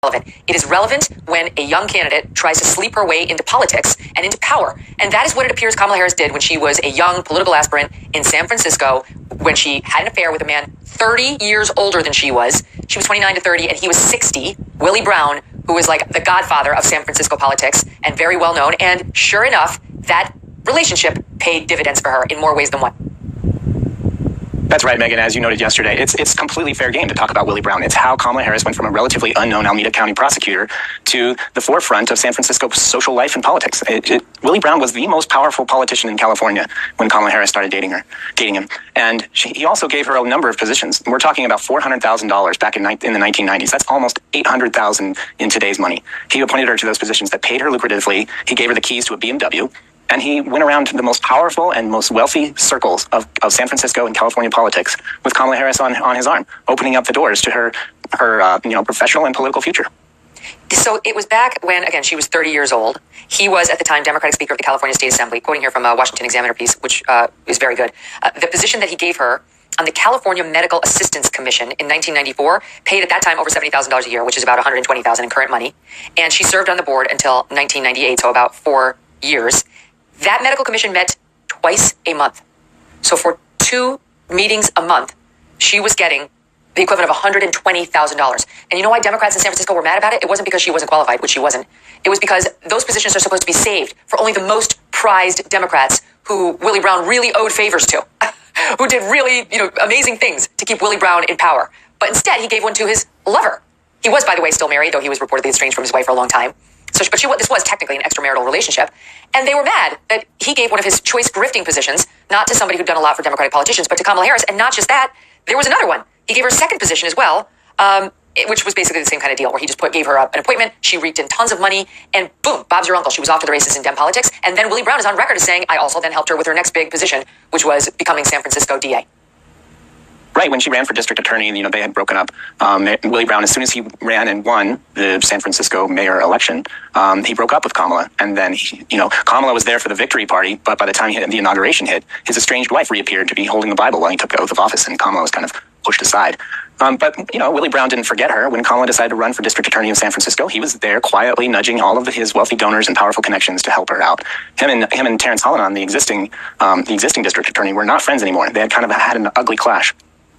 relevant. It is relevant when a young candidate tries to sleep her way into politics and into power. And that is what it appears Kamala Harris did when she was a young political aspirant in San Francisco, when she had an affair with a man 30 years older than she was. She was 29 to 30 and he was 60, Willie Brown, who was like the godfather of San Francisco politics and very well known. And sure enough, that relationship paid dividends for her in more ways than one. That's right, Megan. As you noted yesterday, it's completely fair game to talk about Willie Brown. It's how Kamala Harris went from a relatively unknown Alameda County prosecutor to the forefront of San Francisco's social life and politics. Willie Brown was the most powerful politician in California when Kamala Harris started dating him. And he also gave her a number of positions. We're talking about $400,000 back in the 1990s. That's almost $800,000 in today's money. He appointed her to those positions that paid her lucratively. He gave her the keys to a BMW. And he went around the most powerful and most wealthy circles of San Francisco and California politics with Kamala Harris on his arm, opening up the doors to her professional and political future. So it was back when, again, she was 30 years old. He was, at the time, Democratic Speaker of the California State Assembly, quoting here from a Washington Examiner piece, which is very good. The position that he gave her on the California Medical Assistance Commission in 1994 paid at that time over $70,000 a year, which is about $120,000 in current money. And she served on the board until 1998, so about 4 years. That medical commission met twice a month. So for 2 meetings a month, she was getting the equivalent of $120,000. And you know why Democrats in San Francisco were mad about it? It wasn't because she wasn't qualified, which she wasn't. It was because those positions are supposed to be saved for only the most prized Democrats who Willie Brown really owed favors to, who did really, amazing things to keep Willie Brown in power. But instead, he gave one to his lover. He was, by the way, still married, though he was reportedly estranged from his wife for a long time. This was technically an extramarital relationship. And they were mad that he gave one of his choice grifting positions, not to somebody who'd done a lot for Democratic politicians, but to Kamala Harris. And not just that, there was another one. He gave her a second position as well, which was basically the same kind of deal, where he just gave her an appointment. She reeked in tons of money, and boom, Bob's your uncle. She was off to the races in Dem politics. And then Willie Brown is on record as saying, I also then helped her with her next big position, which was becoming San Francisco DA. Right, when she ran for district attorney, they had broken up. Willie Brown, as soon as he ran and won the San Francisco mayor election, he broke up with Kamala. And then, Kamala was there for the victory party, but by the time the inauguration hit, his estranged wife reappeared to be holding the Bible while he took the oath of office, and Kamala was kind of pushed aside. But Willie Brown didn't forget her. When Kamala decided to run for district attorney in San Francisco, he was there quietly nudging all of his wealthy donors and powerful connections to help her out. Him and Terrence Hallinan, the existing district attorney, were not friends anymore. They had kind of had an ugly clash.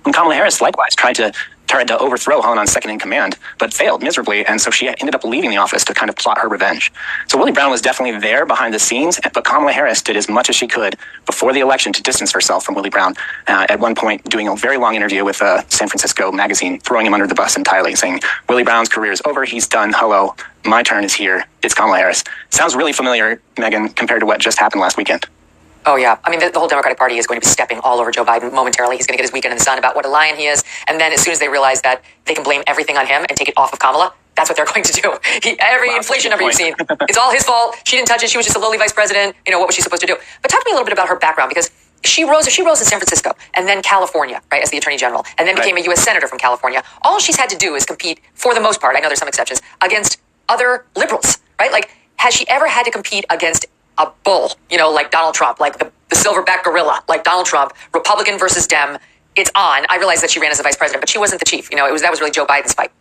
And Kamala Harris likewise tried to overthrow Hallinan's second in command, but failed miserably, and so she ended up leaving the office to kind of plot her revenge. So Willie Brown was definitely there behind the scenes, but Kamala Harris did as much as she could before the election to distance herself from Willie Brown, at one point doing a very long interview with San Francisco magazine, throwing him under the bus entirely, saying, Willie Brown's career is over, he's done, hello, my turn is here, it's Kamala Harris. Sounds really familiar, Megan, compared to what just happened last weekend. Oh, yeah. I mean, the whole Democratic Party is going to be stepping all over Joe Biden momentarily. He's going to get his weekend in the sun about what a lion he is. And then as soon as they realize that they can blame everything on him and take it off of Kamala, that's what they're going to do. Every inflation number you've seen, it's all his fault. She didn't touch it. She was just a lowly vice president. What was she supposed to do? But talk to me a little bit about her background, because she rose in San Francisco and then California, right, as the attorney general, and then became a U.S. senator from California. All she's had to do is compete, for the most part, I know there's some exceptions, against other liberals, right? Like, has she ever had to compete against a bull, like Donald Trump, like the silverback gorilla, like Donald Trump, Republican versus Dem? It's on. I realized that she ran as a vice president, but she wasn't the chief. That was really Joe Biden's fight.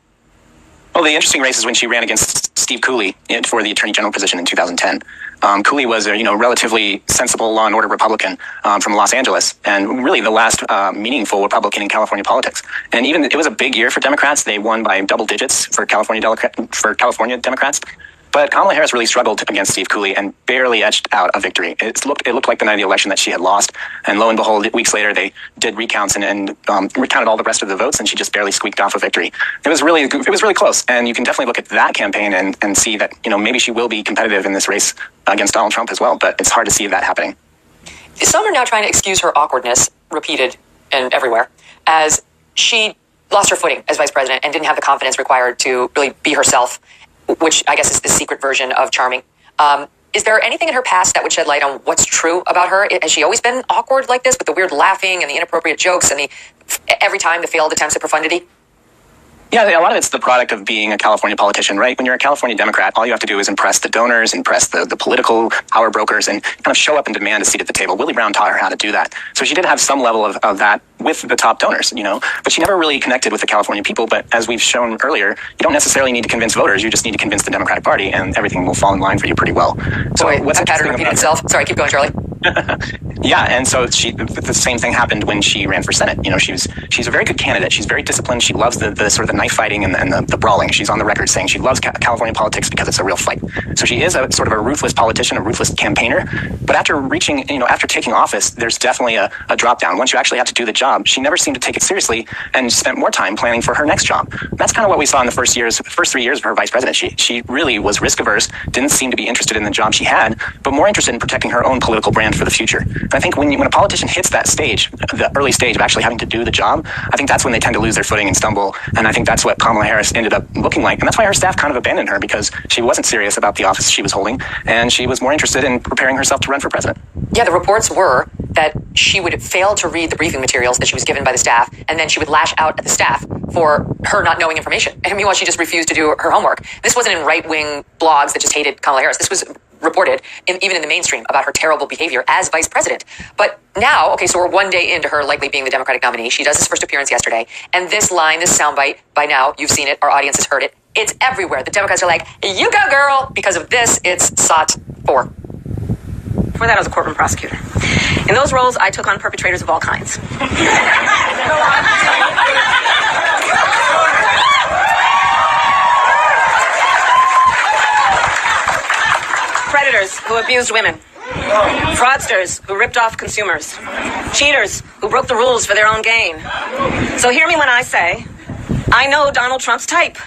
Well, the interesting race is when she ran against Steve Cooley for the attorney general position in 2010. Cooley was a relatively sensible law and order Republican from Los Angeles, and really the last meaningful Republican in California politics. And even it was a big year for Democrats. They won by double digits for California Democrats. But Kamala Harris really struggled against Steve Cooley and barely edged out a victory. It looked like the night of the election that she had lost. And lo and behold, weeks later, they did recounts and recounted all the rest of the votes, and she just barely squeaked off a victory. It was really close. And you can definitely look at that campaign and see that, maybe she will be competitive in this race against Donald Trump as well. But it's hard to see that happening. Some are now trying to excuse her awkwardness, repeated and everywhere, as she lost her footing as vice president and didn't have the confidence required to really be herself, which I guess is the secret version of charming. Is there anything in her past that would shed light on what's true about her? Has she always been awkward like this, with the weird laughing and the inappropriate jokes and every time the failed attempts at profundity? Yeah, a lot of it's the product of being a California politician, right? When you're a California Democrat, all you have to do is impress the donors, impress the political power brokers, and kind of show up and demand a seat at the table. Willie Brown taught her how to do that. So she did have some level of that with the top donors, but she never really connected with the California people. But as we've shown earlier, you don't necessarily need to convince voters. You just need to convince the Democratic Party, and everything will fall in line for you pretty well. So what's that pattern repeated itself? Sorry, keep going, Charlie. Yeah, and so the same thing happened when she ran for Senate. She's a very good candidate. She's very disciplined. She loves the sort of the knife fighting and the brawling. She's on the record saying she loves California politics because it's a real fight. So she is a sort of a ruthless politician, a ruthless campaigner. But after taking office, there's definitely a drop down. Once you actually have to do the job, she never seemed to take it seriously and spent more time planning for her next job. That's kind of what we saw in the first 3 years of her vice presidency. She really was risk averse, didn't seem to be interested in the job she had, but more interested in protecting her own political brand for the future. And I think when a politician hits that stage, the early stage of actually having to do the job, I think that's when they tend to lose their footing and stumble. And I think that's what Kamala Harris ended up looking like. And that's why her staff kind of abandoned her, because she wasn't serious about the office she was holding, and she was more interested in preparing herself to run for president. Yeah, the reports were that she would fail to read the briefing materials that she was given by the staff, and then she would lash out at the staff for her not knowing information. And meanwhile, she just refused to do her homework. This wasn't in right-wing blogs that just hated Kamala Harris. This was reported even in the mainstream about her terrible behavior as vice president. But now, okay, so we're one day into her likely being the Democratic nominee. She does this first appearance yesterday. And this line, this soundbite, by now, you've seen it, our audience has heard it. It's everywhere. The Democrats are like, you go, girl. Because of this, it's SOT 4. Before that, I was a courtroom prosecutor. In those roles, I took on perpetrators of all kinds. Predators who abused women. Fraudsters who ripped off consumers. Cheaters who broke the rules for their own gain. So hear me when I say, I know Donald Trump's type.